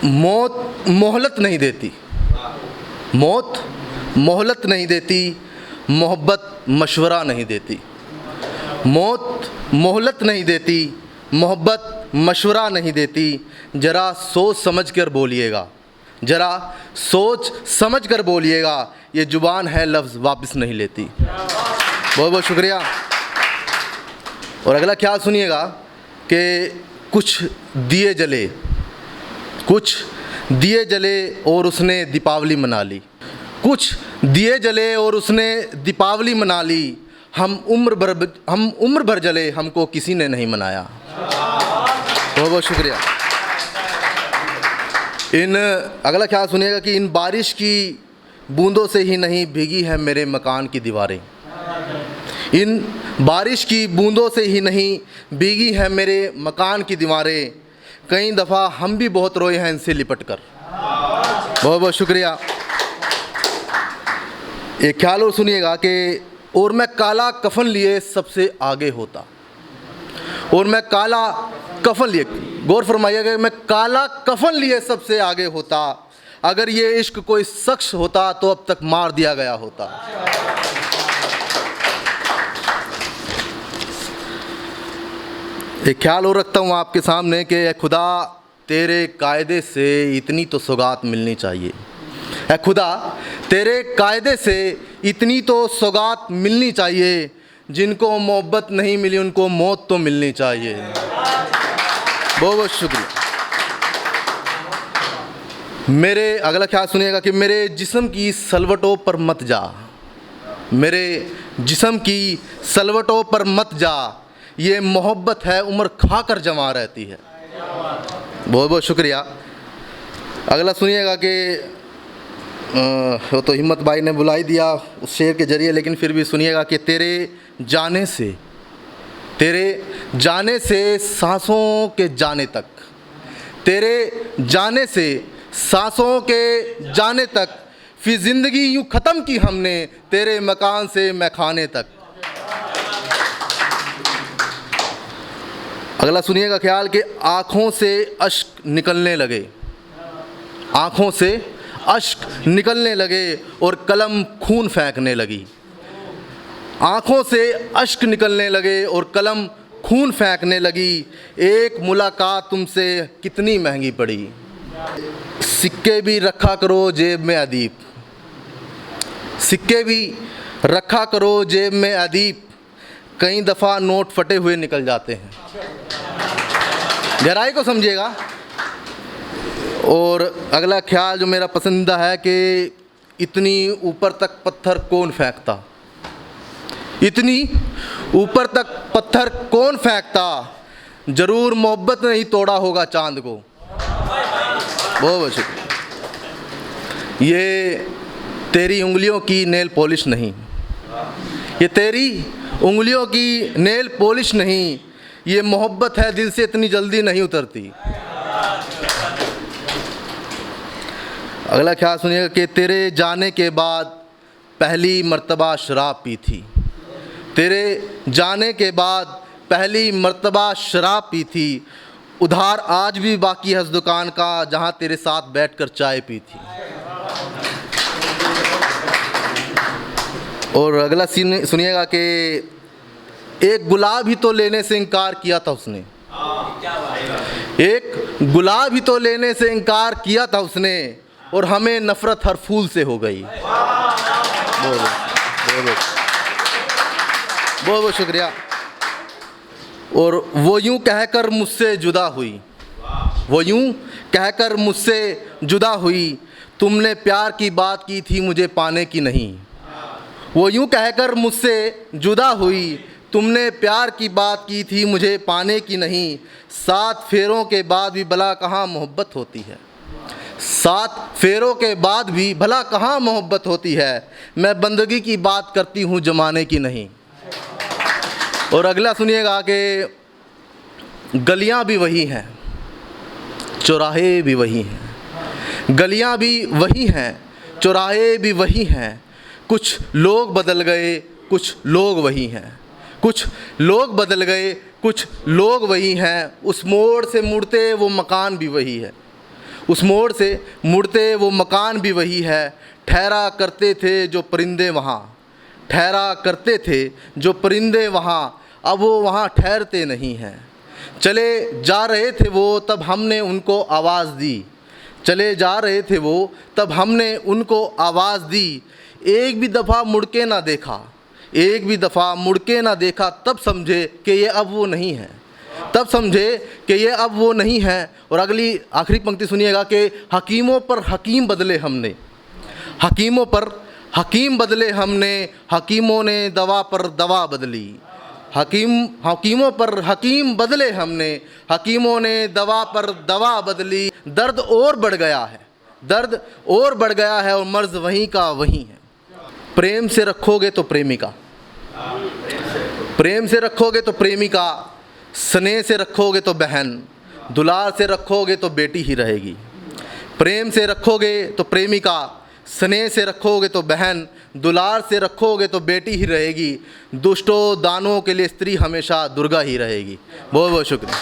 मौत मोहलत नहीं देती, मौत मोहलत नहीं देती, मोहब्बत मशवरा नहीं देती। मौत मोहलत नहीं देती, मोहब्बत मशवरा नहीं देती। ज़रा सोच समझ कर बोलिएगा, ज़रा सोच समझ कर बोलिएगा, ये ज़ुबान है लफ्ज़ वापस नहीं लेती। बहुत बहुत शुक्रिया। और अगला ख्याल सुनिएगा कि कुछ दिए जले, कुछ दिए जले और उसने दीपावली मना ली। कुछ दिए जले और उसने दीपावली मना ली। हम उम्र भर जले, हमको किसी ने नहीं मनाया। बहुत बहुत शुक्रिया। अगला ख्याल सुनिएगा कि इन बारिश की बूंदों से ही नहीं भीगी है मेरे मकान की दीवारें। इन बारिश की बूंदों से ही नहीं भीगी है मेरे मकान की दीवारें। कई दफ़ा हम भी बहुत रोए हैं इनसे लिपट कर। बहुत बहुत शुक्रिया। एक ख्याल और सुनिएगा कि और मैं काला कफन लिए सबसे आगे होता। और मैं काला कफन लिए, गौर फरमाइएगा, मैं काला कफन लिए सबसे आगे होता। अगर ये इश्क कोई शख्स होता तो अब तक मार दिया गया होता। एक ख्याल और रखता हूँ आपके सामने कि ए खुदा तेरे कायदे से इतनी तो सौगात मिलनी चाहिए। ए खुदा तेरे कायदे से इतनी तो सौगात मिलनी चाहिए। जिनको मोहब्बत नहीं मिली उनको मौत तो मिलनी चाहिए। बहुत बहुत शुक्रिया। मेरे अगला ख्याल सुनिएगा कि मेरे जिस्म की सलवटों पर मत जा, मेरे जिस्म की सलवटों पर मत जा। ये मोहब्बत है उम्र खाकर जमा रहती है। बहुत बहुत शुक्रिया। अगला सुनिएगा कि वो तो हिम्मत भाई ने बुला ही दिया उस शेर के ज़रिए, लेकिन फिर भी सुनिएगा कि तेरे जाने से सांसों के जाने तक, तेरे जाने से सांसों के जाने तक, फिर ज़िंदगी यूँ ख़त्म की हमने तेरे मकान से मैखाने तक। अगला सुनिएगा ख्याल कि आँखों से अश्क निकलने लगे, आँखों से अश्क निकलने लगे और कलम खून फेंकने लगी। आँखों से अश्क निकलने लगे और कलम खून फेंकने लगी। एक मुलाकात तुमसे कितनी महंगी पड़ी। सिक्के भी रखा करो जेब में अदीब, सिक्के भी रखा करो जेब में अदीब। कई दफ़ा नोट फटे हुए निकल जाते हैं। गहराई को समझिएगा। और अगला ख्याल जो मेरा पसंदीदा है कि इतनी ऊपर तक पत्थर कौन फेंकता, इतनी ऊपर तक पत्थर कौन फेंकता। ज़रूर मोहब्बत ने ही तोड़ा होगा चांद को। बहुत बहुत शुक्रिया। ये तेरी उंगलियों की नेल पॉलिश नहीं, ये तेरी उंगलियों की नेल पॉलिश नहीं। ये मोहब्बत है दिल से इतनी जल्दी नहीं उतरती। अगला ख्याल सुनिएगा कि तेरे जाने के बाद पहली मर्तबा शराब पी थी, तेरे जाने के बाद पहली मर्तबा शराब पी थी। उधार आज भी बाकी है उस दुकान का जहाँ तेरे साथ बैठकर चाय पी थी। और अगला सीन सुनिएगा कि एक गुलाब ही तो लेने से इनकार किया था उसने, एक गुलाब ही तो लेने से इनकार किया था उसने और हमें नफ़रत हर फूल से हो गई। बहुत बहुत शुक्रिया। और वो यूं कहकर मुझसे जुदा हुई, वो यूं कहकर मुझसे जुदा हुई। तुमने प्यार की बात की थी मुझे पाने की नहीं। वो यूं कहकर मुझसे जुदा हुई। तुमने प्यार की बात की थी मुझे पाने की नहीं। 7 फेरों के बाद भी भला कहाँ मोहब्बत होती है, 7 फेरों के बाद भी भला कहाँ मोहब्बत होती है। मैं बंदगी की बात करती हूँ जमाने की नहीं। और अगला सुनिएगा कि गलियाँ भी वही हैं, चौराहे भी वही हैं। गलियाँ भी वही हैं, चौराहे भी वही हैं। कुछ लोग बदल गए, कुछ लोग वही हैं। कुछ लोग बदल गए, कुछ लोग वही हैं। उस मोड़ से मुड़ते वो मकान भी वही है, उस मोड़ से मुड़ते वो मकान भी वही है, ठहरा करते थे जो परिंदे वहाँ, ठहरा करते थे जो परिंदे वहाँ, अब वो वहाँ ठहरते नहीं हैं। चले जा रहे थे वो तब हमने उनको आवाज़ दी, चले जा रहे थे वो तब हमने उनको आवाज़ दी। एक भी दफ़ा मुड़ के ना देखा, एक भी दफ़ा मुड़ के ना देखा, तब समझे कि ये अब वो नहीं है, तब समझे कि ये अब वो नहीं है। और अगली आखिरी पंक्ति सुनिएगा कि हकीमों पर हकीम बदले हमने, हकीमों पर हकीम बदले हमने, हकीमों ने दवा पर दवा बदली। हकीमों पर हकीम बदले हमने, हकीमों ने दवा पर दवा बदली। दर्द और बढ़ गया है, दर्द और बढ़ गया है और मर्ज वहीं का वहीं है। प्रेम से रखोगे तो प्रेमिका, प्रेम से रखोगे तो प्रेमिका, स्नेह से रखोगे तो बहन, दुलार से रखोगे तो बेटी ही रहेगी। प्रेम से रखोगे तो प्रेमिका, स्नेह से रखोगे तो बहन, दुलार से रखोगे तो बेटी ही रहेगी। दुष्टों दानों के लिए स्त्री हमेशा दुर्गा ही रहेगी। बहुत बहुत शुक्रिया।